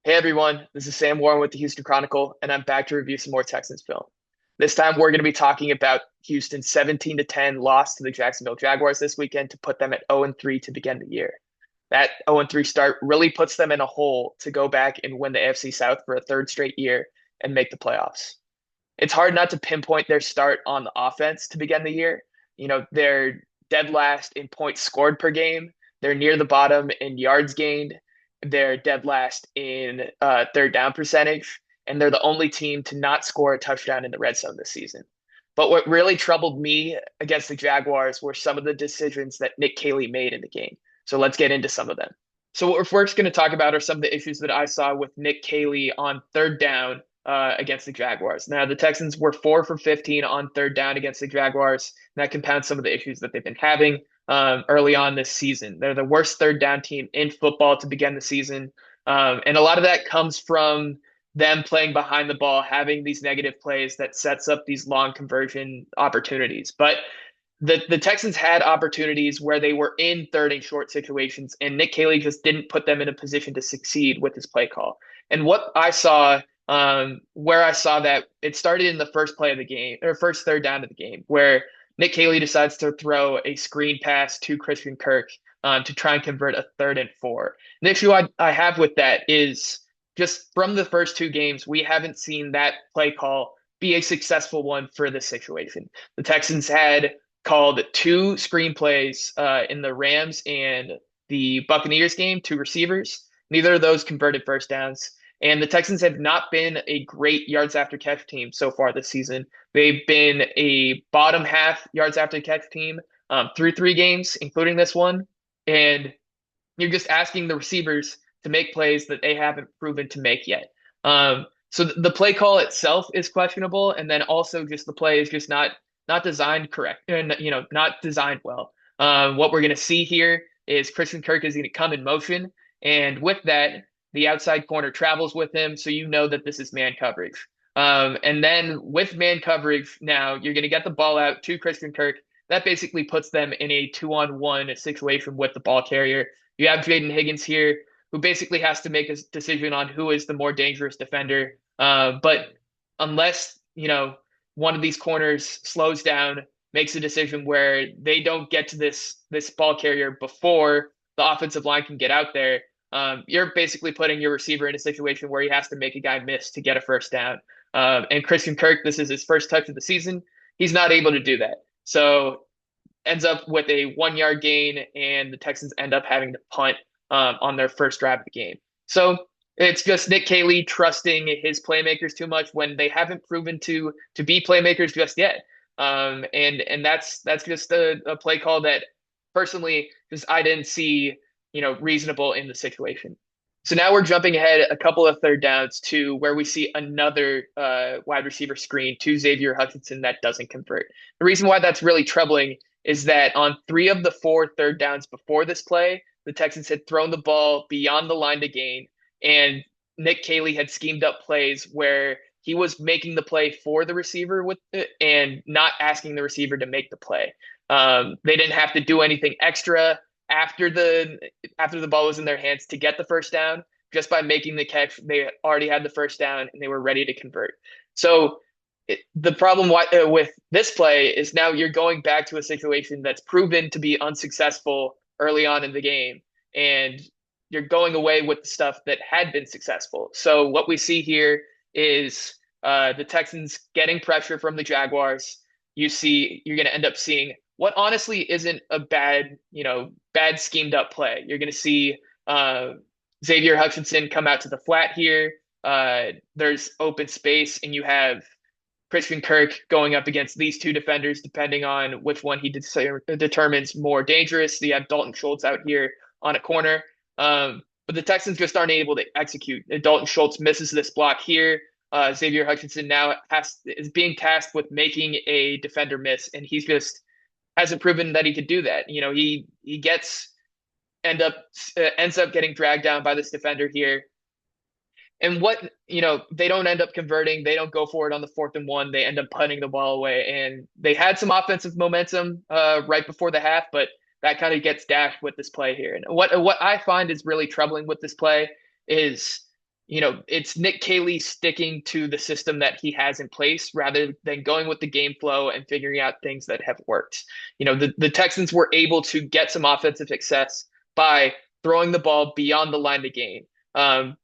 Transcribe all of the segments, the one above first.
Hey everyone, this is Sam Warren with the Houston Chronicle, and I'm back to review some more Texans film. This time we're going to be talking about Houston's 17-10 loss to the Jacksonville Jaguars this weekend to put them at 0-3 to begin the year. That 0-3 start really puts them in a hole to go back and win the AFC South for a third straight year and make the playoffs. It's hard not to pinpoint their start on the offense to begin the year. They're dead last in points scored per game. They're near the bottom in yards gained. They're dead last in third down percentage. And they're the only team to not score a touchdown in the red zone this season. But what really troubled me against the Jaguars were some of the decisions that Nick Caley made in the game. So let's get into some of them. So what we're first going to talk about are some of the issues that I saw with Nick Caley on third down against the Jaguars. Now, the Texans were 4 for 15 on third down against the Jaguars, and that compounds some of the issues that they've been having early on this season. They're the worst third down team in football to begin the season. And a lot of that comes from them playing behind the ball, having these negative plays that sets up these long conversion opportunities. But the Texans had opportunities where they were in third and short situations, and Nick Caley just didn't put them in a position to succeed with his play call. And what I saw, where I saw that it started in the first play of the game, or first third down of the game, where Nick Caley decides to throw a screen pass to Christian Kirk to try and convert a 3rd and 4. The issue I have with that is just from the first two games, we haven't seen that play call be a successful one for this situation. The Texans had called two screenplays in the Rams and the Buccaneers game to receivers. Neither of those converted first downs. And the Texans have not been a great yards after catch team so far this season. They've been a bottom half yards after catch team through 3 games, including this one. And you're just asking the receivers to make plays that they haven't proven to make yet. So the play call itself is questionable, and then also just the play is just not designed correct, and not designed well. What we're going to see here is Christian Kirk is going to come in motion, and with that, the outside corner travels with him, so you know that this is man coverage. And then with man coverage, now you're going to get the ball out to Christian Kirk. That basically puts them in a 2-on-1 situation with the ball carrier. You have Jaden Higgins here, who basically has to make a decision on who is the more dangerous defender. But unless, one of these corners slows down, makes a decision where they don't get to this ball carrier before the offensive line can get out there, you're basically putting your receiver in a situation where he has to make a guy miss to get a first down. And Christian Kirk, this is his first touch of the season. He's not able to do that. So ends up with a 1-yard gain, and the Texans end up having to punt on their first drive of the game. So it's just Nick Caley trusting his playmakers too much when they haven't proven to be playmakers just yet. And that's just a play call that personally just I didn't see reasonable in the situation. So now we're jumping ahead a couple of third downs to where we see another wide receiver screen to Xavier Hutchinson that doesn't convert. The reason why that's really troubling is that on 3 of the 4 third downs before this play, the Texans had thrown the ball beyond the line to gain, and Nick Caley had schemed up plays where he was making the play for the receiver with it and not asking the receiver to make the play. They didn't have to do anything extra after the ball was in their hands to get the first down. Just by making the catch, they already had the first down and they were ready to convert. So the problem with this play is now you're going back to a situation that's proven to be unsuccessful early on in the game, and you're going away with the stuff that had been successful. So what we see here is the Texans getting pressure from the Jaguars. You're going to end up seeing what honestly isn't a bad schemed up play. You're going to see Xavier Hutchinson come out to the flat here. There's open space, and you have Christian Kirk going up against these 2 defenders, depending on which one he determines more dangerous. So you have Dalton Schultz out here on a corner. But the Texans just aren't able to execute. Dalton Schultz misses this block here. Xavier Hutchinson now is being tasked with making a defender miss, and he's just hasn't proven that he could do that. He ends up getting dragged down by this defender here. And they don't end up converting. They don't go for it on the 4th and 1. They end up punting the ball away. And they had some offensive momentum right before the half, but that kind of gets dashed with this play here. And what I find is really troubling with this play is it's Nick Caley sticking to the system that he has in place rather than going with the game flow and figuring out things that have worked. The Texans were able to get some offensive success by throwing the ball beyond the line of game, um,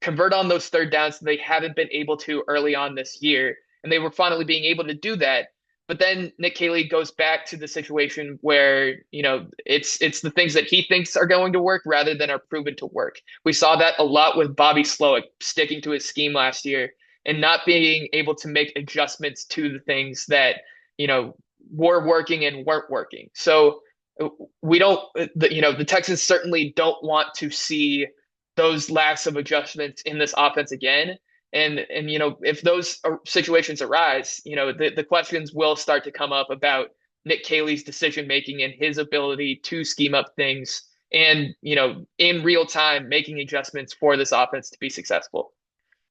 convert on those third downs that they haven't been able to early on this year. And they were finally being able to do that. But then Nick Caley goes back to the situation where, it's the things that he thinks are going to work rather than are proven to work. We saw that a lot with Bobby Slowick sticking to his scheme last year and not being able to make adjustments to the things that, were working and weren't working. So we don't, the Texans certainly don't want to see those lacks of adjustments in this offense again. And if those situations arise, the questions will start to come up about Nick Caley's decision making and his ability to scheme up things and in real time making adjustments for this offense to be successful.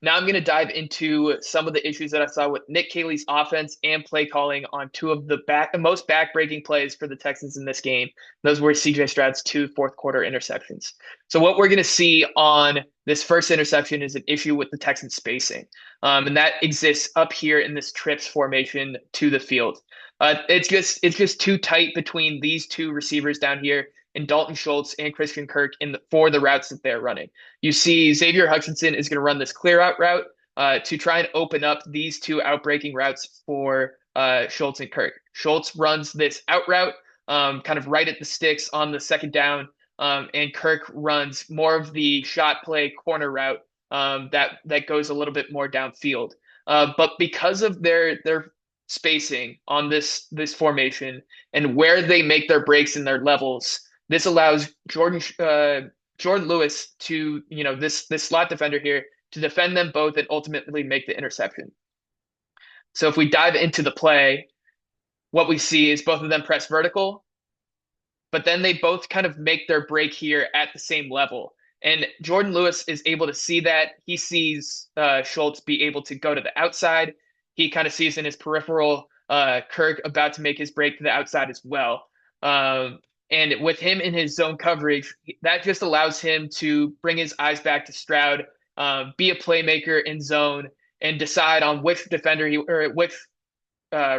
Now I'm going to dive into some of the issues that I saw with Nick Caley's offense and play calling on two of the most back-breaking plays for the Texans in this game. Those were CJ Stroud's two fourth quarter interceptions. So what we're going to see on this first interception is an issue with the Texans spacing. And that exists up here in this trips formation to the field. It's just too tight between these two receivers down here and Dalton Schultz and Christian Kirk for the routes that they're running. You see Xavier Hutchinson is going to run this clear out route to try and open up these two outbreaking routes for Schultz and Kirk. Schultz runs this out route kind of right at the sticks on the second down, and Kirk runs more of the shot play corner route that goes a little bit more downfield. But because of their spacing on this formation and where they make their breaks and their levels, this allows Jordan Lewis to, this slot defender here to defend them both and ultimately make the interception. So if we dive into the play, what we see is both of them press vertical, but then they both kind of make their break here at the same level. And Jordan Lewis is able to see that. He sees Schultz be able to go to the outside. He kind of sees in his peripheral Kirk about to make his break to the outside as well. And with him in his zone coverage, that just allows him to bring his eyes back to Stroud, be a playmaker in zone, and decide on which defender which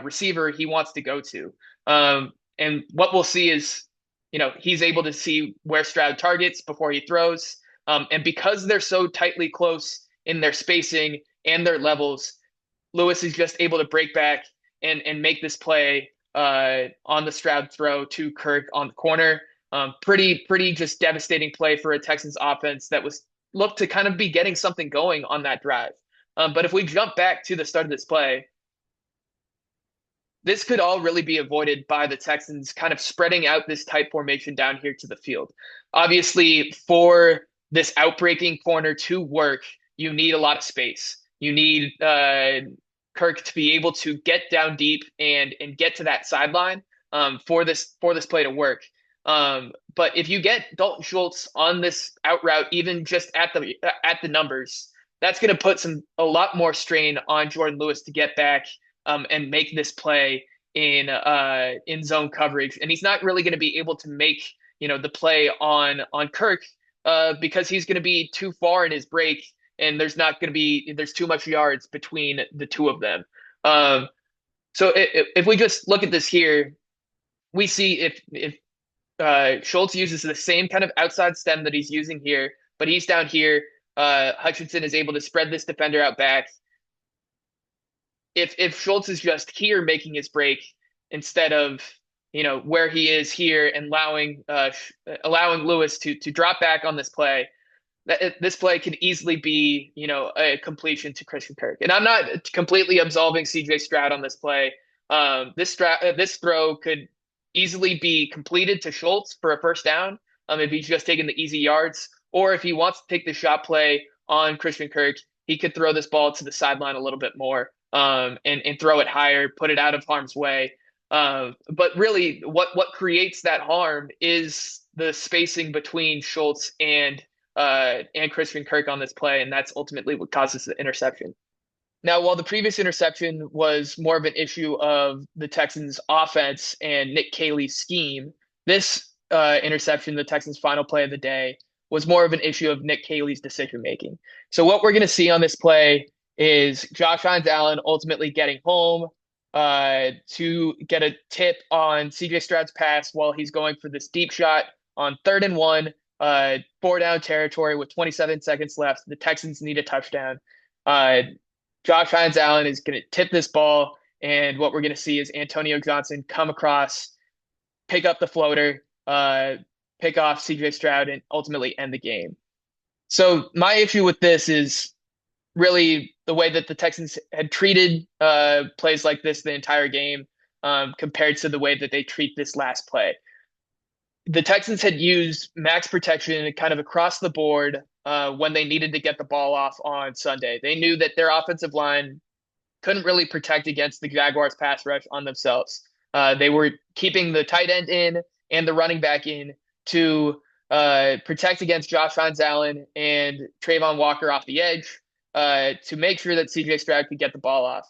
receiver he wants to go to. And what we'll see is, he's able to see where Stroud targets before he throws. And because they're so tightly close in their spacing and their levels, Lewis is just able to break back and make this play on the Stroud throw to Kirk on the corner. Pretty just devastating play for a Texans offense that looked to kind of be getting something going on that drive. But if we jump back to the start of this play, this could all really be avoided by the Texans kind of spreading out this tight formation down here to the field. Obviously, for this outbreaking corner to work, you need a lot of space. You need Kirk to be able to get down deep and get to that sideline for this play to work. But if you get Dalton Schultz on this out route, even just at the numbers, that's going to put a lot more strain on Jordan Lewis to get back and make this play in zone coverage. And he's not really going to be able to make the play on Kirk because he's going to be too far in his break. And there's too much yards between the two of them. So if we just look at this here, we see if Schultz uses the same kind of outside stem that he's using here, but he's down here, Hutchinson is able to spread this defender out back. If Schultz is just here making his break instead of where he is here and allowing Lewis to drop back on this play, this play could easily be, a completion to Christian Kirk. And I'm not completely absolving CJ Stroud on this play. This throw could easily be completed to Schultz for a first down if he's just taking the easy yards. Or if he wants to take the shot play on Christian Kirk, he could throw this ball to the sideline a little bit more and throw it higher, put it out of harm's way. But really, what creates that harm is the spacing between Schultz and Christian Kirk on this play, and that's ultimately what causes the interception. Now, while the previous interception was more of an issue of the Texans' offense and Nick Caley's scheme, this interception, the Texans' final play of the day, was more of an issue of Nick Caley's decision making. So what we're going to see on this play is Josh Hines Allen ultimately getting home to get a tip on CJ Stroud's pass while he's going for this deep shot on 3rd and 1, four down territory with 27 seconds left. The Texans need a touchdown. Uh, Josh Hines Allen is going to tip this ball, and what we're going to see is Antonio Johnson come across, pick up the floater, pick off CJ Stroud, and ultimately end the game. So my issue with this is really the way that the Texans had treated plays like this the entire game, compared to the way that they treat this last play. The Texans had used max protection kind of across the board when they needed to get the ball off on Sunday. They knew that their offensive line couldn't really protect against the Jaguars pass rush on themselves. They were keeping the tight end in and the running back in to protect against Josh Hines Allen and Trayvon Walker off the edge, to make sure that CJ Stroud could get the ball off.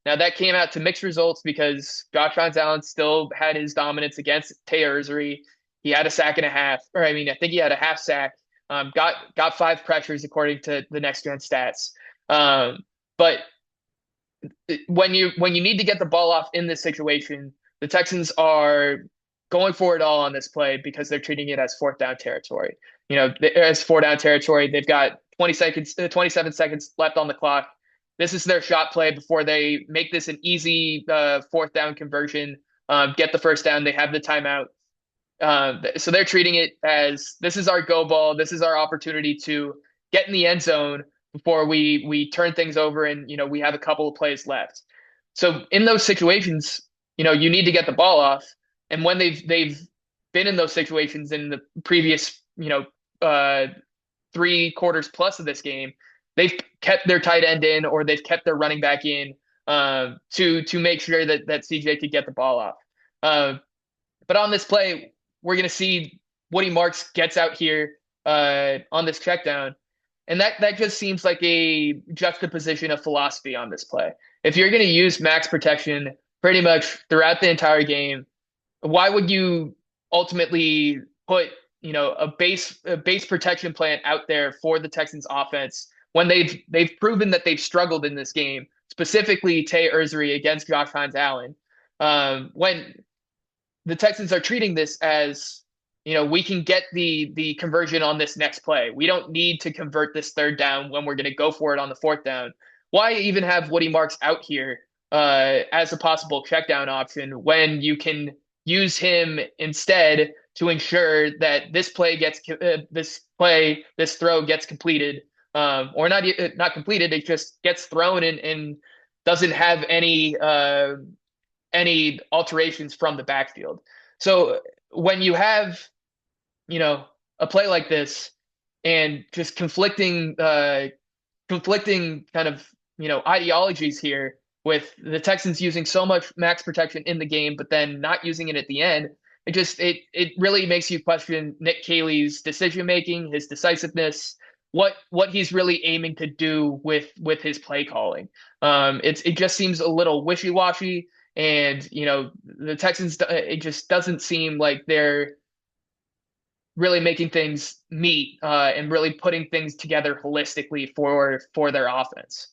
Now that came out to mixed results because Josh Hines Allen still had his dominance against Tay Ursary. He had a sack and a half, or I mean, I think he had a half sack. Got 5 pressures according to the Next Gen stats. But when you need to get the ball off in this situation, the Texans are going for it all on this play because they're treating it as 4th down territory. As 4 down territory, they've got 27 seconds left on the clock. This is their shot play before they make this an easy 4th down conversion, get the 1st down. They have the timeout. So they're treating it as this is our go ball. This is our opportunity to get in the end zone before we turn things over and we have a couple of plays left. So in those situations, you need to get the ball off. And when they've been in those situations in the previous 3 quarters plus of this game, they've kept their tight end in or they've kept their running back in to make sure that CJ could get the ball off. But on this play, we're going to see Woody Marks gets out here on this check down. And that just seems like a juxtaposition of philosophy on this play. If you're going to use max protection pretty much throughout the entire game, why would you ultimately put a base protection plan out there for the Texans offense when they've proven that they've struggled in this game, specifically Tay Ursary against Josh Hines Allen, when the Texans are treating this as we can get the conversion on this next play. We don't need to convert this 3rd down when we're going to go for it on the 4th down. Why even have Woody Marks out here as a possible check down option when you can use him instead to ensure that this play gets this throw gets completed, or not completed. It just gets thrown and doesn't have any alterations from the backfield. So when you have a play like this and just conflicting kind of ideologies here, with the Texans using so much max protection in the game, but then not using it at the end, it really makes you question Nick Caley's decision making, his decisiveness, what he's really aiming to do with his play calling. It just seems a little wishy-washy, and the Texans, it just doesn't seem like they're really making things meet and really putting things together holistically for their offense.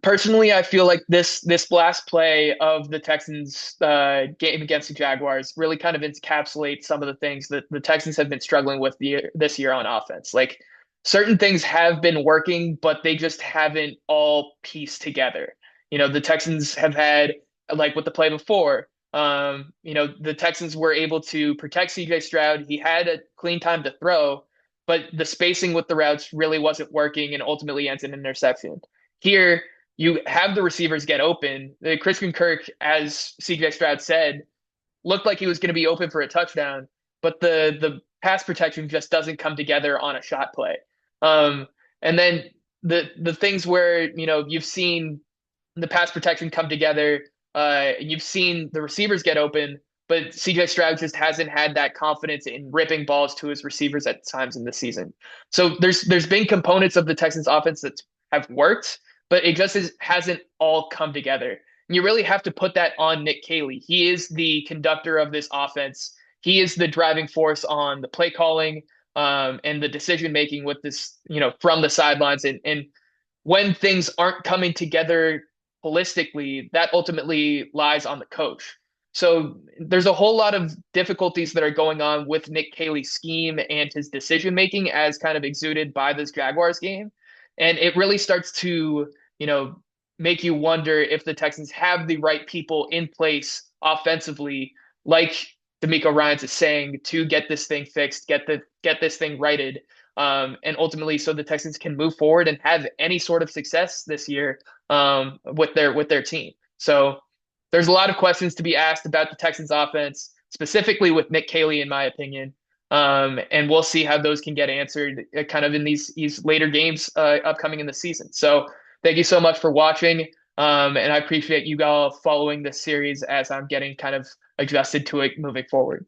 Personally, I feel like this last play of the Texans game against the Jaguars really kind of encapsulates some of the things that the Texans have been struggling with this year on offense. Like, certain things have been working, but they just haven't all pieced together. The Texans have had, like with the play before, the Texans were able to protect CJ Stroud. He had a clean time to throw, but the spacing with the routes really wasn't working and ultimately ends in an interception. Here, you have the receivers get open. Christian Kirk, as CJ Stroud said, looked like he was going to be open for a touchdown, but the pass protection just doesn't come together on a shot play. And then the things where you've seen the pass protection come together, you've seen the receivers get open, but CJ Stroud just hasn't had that confidence in ripping balls to his receivers at times in the season. So there's been components of the Texans offense that have worked, but it just hasn't all come together. And you really have to put that on Nick Caley. He is the conductor of this offense. He is the driving force on the play calling, and the decision making with this, from the sidelines, and when things aren't coming together holistically, that ultimately lies on the coach. So there's a whole lot of difficulties that are going on with Nick Caley's scheme and his decision making as kind of exuded by this Jaguars game. And it really starts to, make you wonder if the Texans have the right people in place offensively, like D'Amico Ryans is saying, to get this thing fixed, get this thing righted, and ultimately so the Texans can move forward and have any sort of success this year, with their team. So there's a lot of questions to be asked about the Texans offense, specifically with Nick Caley, in my opinion. And we'll see how those can get answered, kind of in these later games upcoming in the season. So thank you so much for watching. And I appreciate you all following this series as I'm getting kind of adjusted to it moving forward.